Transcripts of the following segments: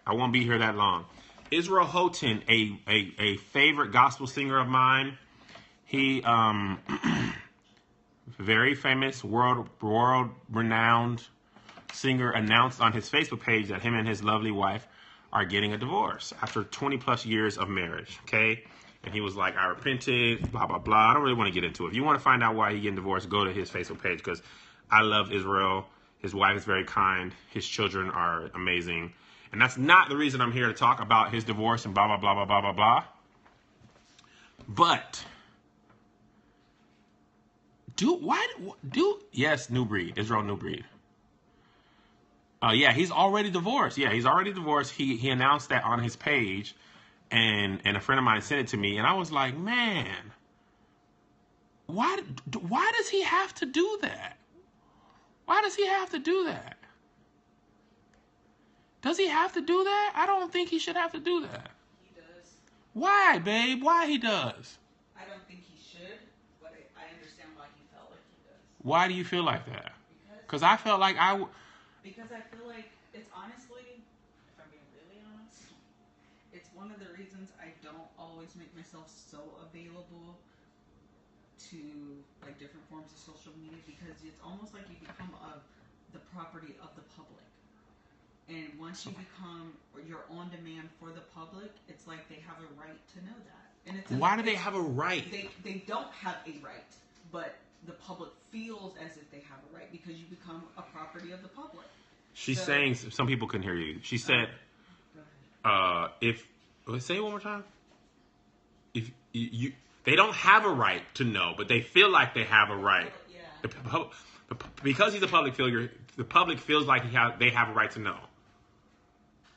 I won't be here that long. Israel Houghton, a favorite gospel singer of mine. He very famous, world renowned singer, announced on his Facebook page that him and his lovely wife are getting a divorce after 20 plus years of marriage. Okay. And he was like, I repented, blah, blah, blah. I don't really want to get into it. If you want to find out why he's getting divorced, go to his Facebook page, because I love Israel. His wife is very kind. His children are amazing. And that's not the reason I'm here to talk about his divorce and blah, blah, blah, blah, blah, blah, blah. But yes, New Breed, Israel New Breed. Yeah, he's already divorced. Yeah, he's already divorced. He announced that on his page, and a friend of mine sent it to me, and I was like, man, why does he have to do that? Why does he have to do that? Does he have to do that? I don't think he should have to do that. He does. Why, babe? Why he does? I don't think he should, but I understand why he felt like he does. Why do you feel like that? Because I felt like Because I feel like it's honestly, if I'm being really honest, it's one of the reasons I don't always make myself so available to like different forms of social media, because it's almost like you become the property of the public. And once you become, or you're on demand for the public, it's like they have a right to know that. And it's why do they have a right? They don't have a right, but the public feels as if they have a right because you become a property of the public. She's saying, some people couldn't hear you. She said, say it one more time. If you they don't have a right to know, but they feel like they have a right. Yeah. Because he's a public figure, the public feels like they have a right to know.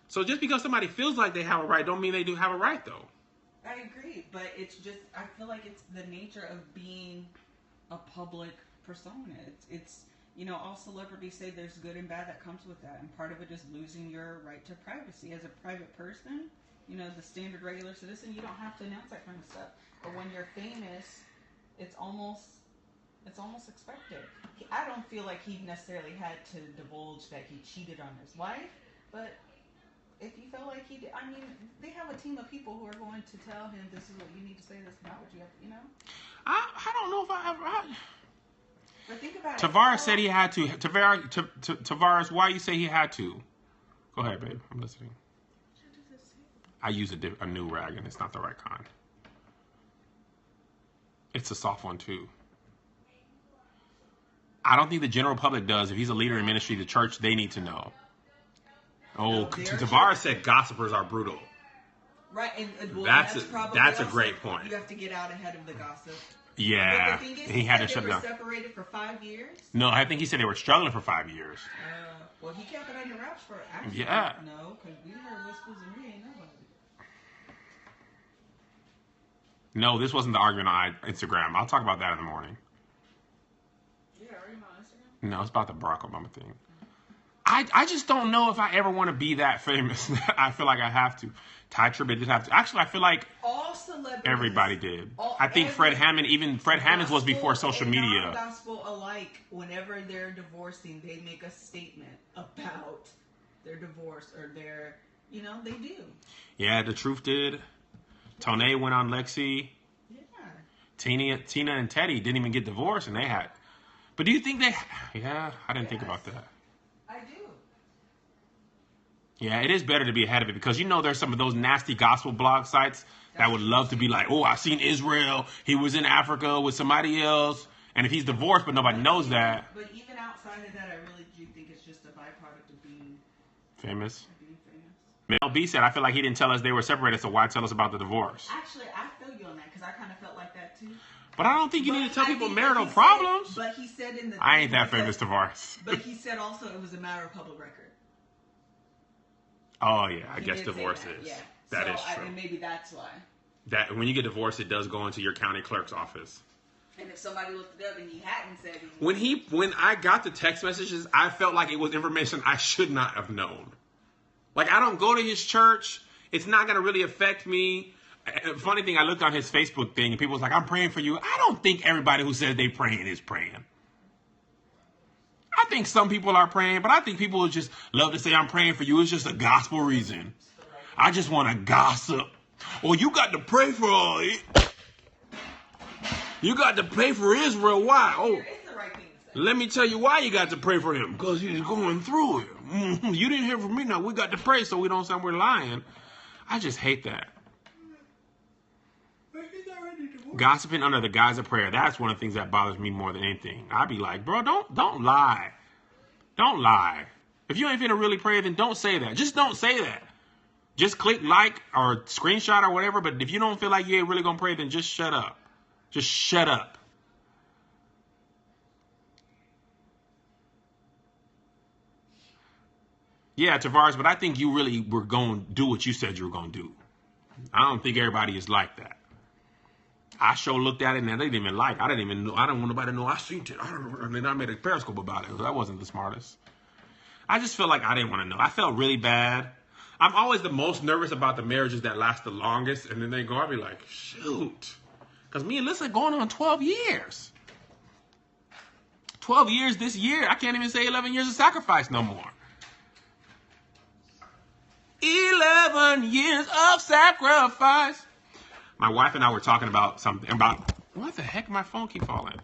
So just because somebody feels like they have a right, don't mean they do have a right, though. I agree, but it's just, I feel like it's the nature of being a public persona. It's all celebrities say there's good and bad that comes with that, and part of it is losing your right to privacy. As a private person, the standard regular citizen, you don't have to announce that kind of stuff. But when you're famous, it's almost expected. I don't feel like he necessarily had to divulge that he cheated on his wife, but if you felt like he did, I mean, they have a team of people who are going to tell him this is what you need to say, this is not what you have to, I don't know if I ever... But think about Tavares said he had to. Tavares, why you say he had to? Go ahead, babe. I'm listening. I use a new rag, and it's not the right kind. It's a soft one, too. I don't think the general public does. If he's a leader in ministry, the church, they need to know. Oh, Tavares said gossipers are brutal. Right, and that's a great point. You have to get out ahead of the gossip. Yeah, but the thing is, he had to shut they were down. Separated for 5 years. No, I think he said they were struggling for 5 years. Well, he kept it under wraps for actually. Yeah. No, because we heard whispers and we ain't know about it. No, this wasn't the argument on Instagram. I'll talk about that in the morning. Yeah, are you on Instagram? No, it's about the Barack Obama thing. I just don't know if I ever want to be that famous. I feel like I have to. Ty Tribbett did have to. Actually, I feel like all celebrities, everybody did. I think Fred Hammond, even Fred Hammond's was before social media. Gospel alike, whenever they're divorcing, they make a statement about their divorce or their, they do. Yeah, The Truth did. Tone went on Lexi. Yeah. Tina and Teddy didn't even get divorced, and they had. But do you think they? Yeah, I didn't think about that. I do. Yeah, it is better to be ahead of it, because there's some of those nasty gospel blog sites that would love to be like, oh, I seen Israel. He was in Africa with somebody else. And if he's divorced, but nobody knows that. But even outside of that, I really do think it's just a byproduct of being famous. Being famous. Mel B said, I feel like he didn't tell us they were separated, so why tell us about the divorce? Actually, I feel you on that, because I kind of felt like that too. But I don't think you need to tell people marital problems. But he said in the... I ain't that famous, Tavares. But he said also it was a matter of public record. Oh, yeah. I guess divorce is. Yeah. That is true. And maybe that's why. That when you get divorced, it does go into your county clerk's office. And if somebody looked it up and he hadn't said it... When I got the text messages, I felt like it was information I should not have known. Like, I don't go to his church. It's not going to really affect me. Funny thing, I looked on his Facebook thing, and people was like, I'm praying for you. I don't think everybody who says they praying is praying. I think some people are praying, but I think people would just love to say, I'm praying for you. It's just a gospel reason. I just want to gossip. Or you got to pray for you got to pray for Israel. Why? Oh, let me tell you why you got to pray for him. Because he's going through it. You didn't hear from me. Now we got to pray so we don't sound we're lying. I just hate that. Gossiping under the guise of prayer. That's one of the things that bothers me more than anything. I'd be like, bro, don't lie. Don't lie. If you ain't finna really pray, then don't say that. Just don't say that. Just click like or screenshot or whatever. But if you don't feel like you ain't really gonna pray, then just shut up. Just shut up. Yeah, Tavares, but I think you really were going to do what you said you were going to do. I don't think everybody is like that. I sure looked at it and they didn't even like it. I didn't even know. I don't want nobody to know I seen it. And then I made a Periscope about it. That wasn't the smartest. I just feel like I didn't want to know. I felt really bad. I'm always the most nervous about the marriages that last the longest. And then they go, I'll be like, shoot. Because me and Lisa are going on 12 years. 12 years this year. I can't even say 11 years of sacrifice no more. 11 years of sacrifice. My wife and I were talking about something about, what the heck, my phone keep falling.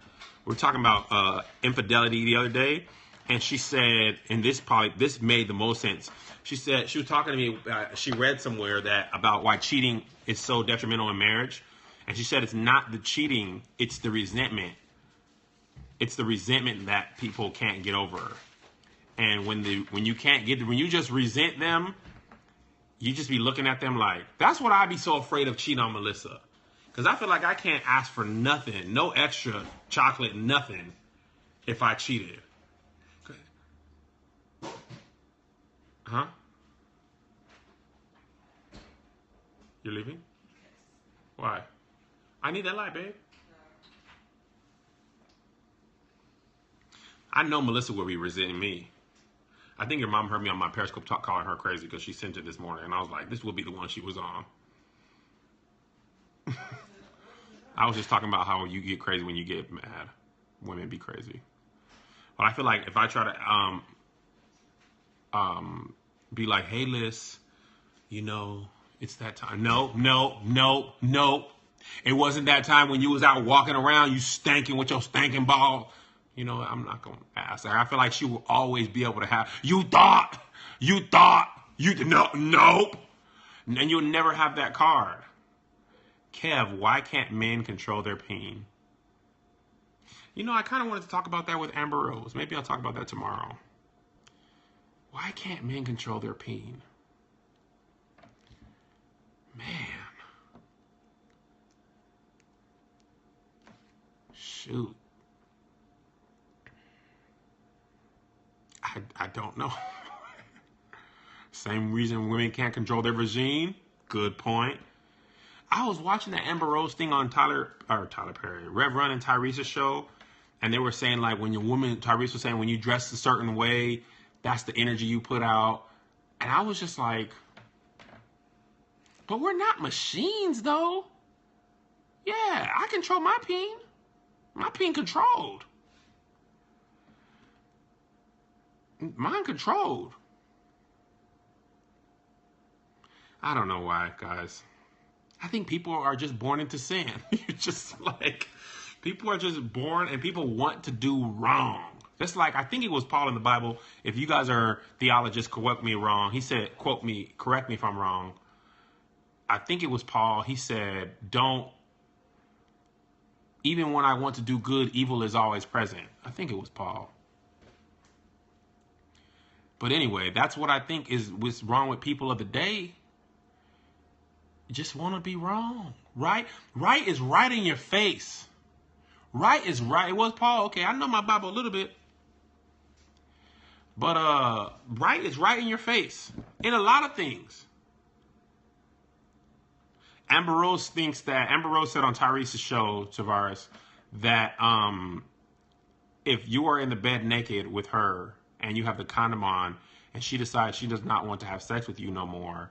We were talking about infidelity the other day, and she said, and this made the most sense. She said, she was talking to me, she read somewhere that about why cheating is so detrimental in marriage. And she said it's not the cheating, it's the resentment. It's the resentment that people can't get over. And when you just resent them, you just be looking at them like, that's what I'd be so afraid of cheating on Melissa. Because I feel like I can't ask for nothing, no extra chocolate, nothing, if I cheated. Huh? You're leaving? Why? I need that light, babe. I know Melissa will be resenting me. I think your mom heard me on my Periscope talk calling her crazy because she sent it this morning. And I was like, this will be the one she was on. I was just talking about how you get crazy when you get mad. Women be crazy. But I feel like if I try to be like, hey, Liz, you know, it's that time. No. It wasn't that time when you was out walking around, you stanking with your stanking ball. You know, I'm not going to ask her. I feel like she will always be able to have, nope. And you'll never have that card. Kev, why can't men control their pain? You know, I kind of wanted to talk about that with Amber Rose. Maybe I'll talk about that tomorrow. Why can't men control their pain? Man. Shoot. I don't know. Same reason women can't control their vagine. Good point. I was watching the Amber Rose thing on Tyler Perry, Rev Run and Tyrese's show, and they were saying like Tyrese was saying when you dress a certain way, that's the energy you put out. And I was just like, but we're not machines though. Yeah, I control my peen. My peen controlled. Mine controlled. I don't know why, guys. I think people are just born into sin. You're just like, people are just born and people want to do wrong. Just like, I think it was Paul in the Bible. If you guys are theologists, correct me wrong. He said, correct me if I'm wrong. I think it was Paul. He said, even when I want to do good, evil is always present. I think it was Paul. But anyway, that's what I think is what's wrong with people of the day. You just want to be wrong. Right? Right is right in your face. Right is right. It was Paul. Okay, I know my Bible a little bit. But right is right in your face. In a lot of things. Amber Rose said on Tyrese's show, Tavares, that if you are in the bed naked with her and you have the condom on and she decides she does not want to have sex with you no more,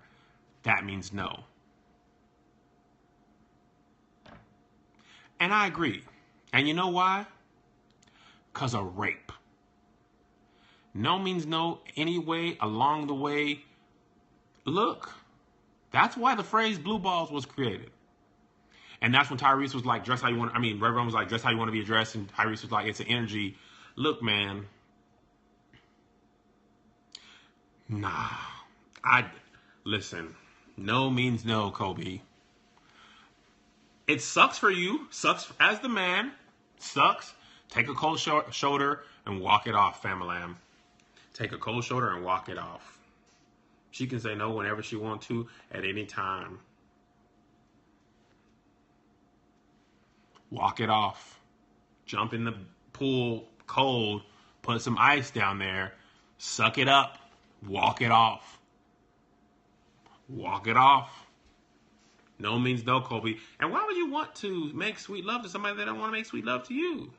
that means no. And I agree. And you know why? Because of rape. No means no anyway, along the way. Look, that's why the phrase blue balls was created. And that's when Tyrese was like, dress how you want. I mean, Reverend was like, dress how you want to be addressed. And Tyrese was like, it's an energy. Look, man. Nah. Listen. No means no, Kobe. It sucks for you. Sucks as the man. Sucks. Take a cold shoulder and walk it off, Famalam. Take a cold shoulder and walk it off. She can say no whenever she wants to at any time. Walk it off. Jump in the pool cold. Put some ice down there. Suck it up. Walk it off. Walk it off. No means no, Kobe. And why would you want to make sweet love to somebody that don't want to make sweet love to you?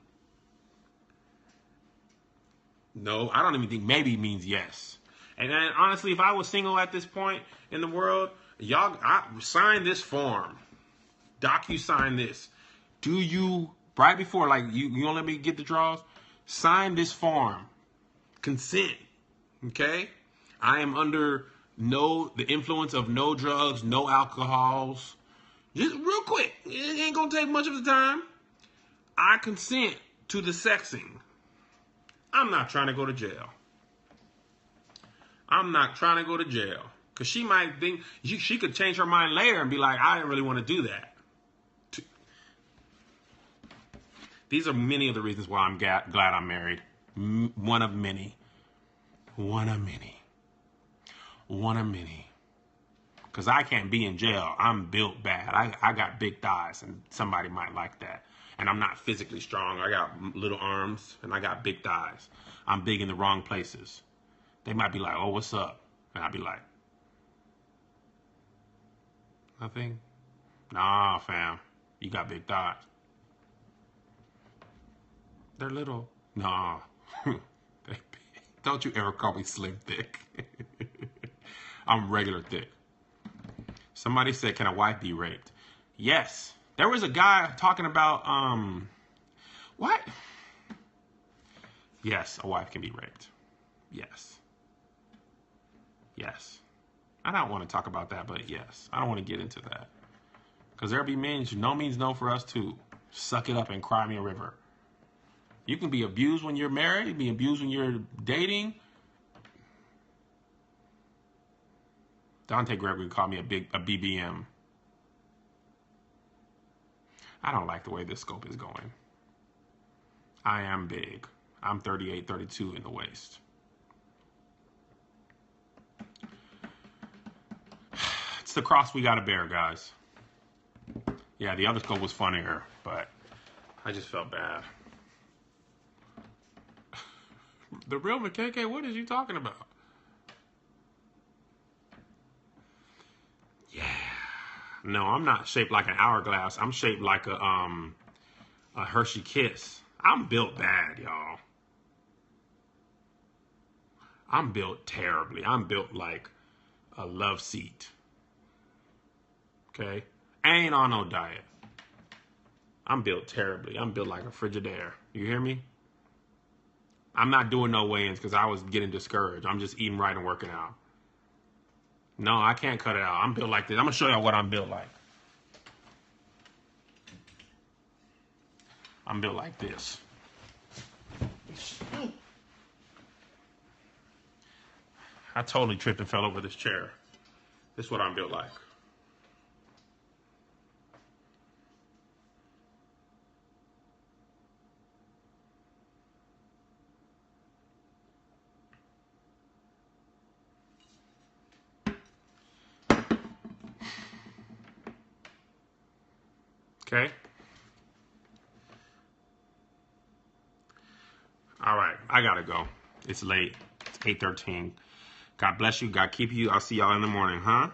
No, I don't even think maybe means yes. And then, honestly, if I was single at this point in the world, y'all sign this form. DocuSign this. Do you, right before, like, you don't let me get the draws? Sign this form. Consent. Okay? I am under the influence of no drugs, no alcohols. Just real quick. It ain't going to take much of the time. I consent to the sexing. I'm not trying to go to jail. I'm not trying to go to jail. Because she might think, she could change her mind later and be like, I didn't really want to do that. These are many of the reasons why I'm glad I'm married. One of many. One of many. One of many. Because I can't be in jail. I'm built bad. I got big thighs, and somebody might like that. And I'm not physically strong. I got little arms, and I got big thighs. I'm big in the wrong places. They might be like, oh, what's up? And I'd be like, nothing? Nah, fam. You got big thighs. They're little. Nah. Don't you ever call me slim thick. I'm regular thick. Somebody said, can a wife be raped? Yes. There was a guy talking about, what? Yes, a wife can be raped. Yes. Yes. I don't want to talk about that, but yes. I don't want to get into that. Because there'll be men, no means no for us too. Suck it up and cry me a river. You can be abused when you're married, be abused when you're dating. Dante Gregory called me a BBM. I don't like the way this scope is going. I am big. I'm 38, 32 in the waist. It's the cross we gotta bear, guys. Yeah, the other scope was funnier, but I just felt bad. The real McKK, what is you talking about? Yeah. No, I'm not shaped like an hourglass. I'm shaped like a Hershey Kiss. I'm built bad, y'all. I'm built terribly. I'm built like a love seat. Okay? I ain't on no diet. I'm built terribly. I'm built like a Frigidaire. You hear me? I'm not doing no weigh-ins because I was getting discouraged. I'm just eating right and working out. No, I can't cut it out. I'm built like this. I'm going to show y'all what I'm built like. I'm built like this. I totally tripped and fell over this chair. This is what I'm built like. Okay? All right. I got to go. It's late. It's 8:13. God bless you. God keep you. I'll see y'all in the morning, huh?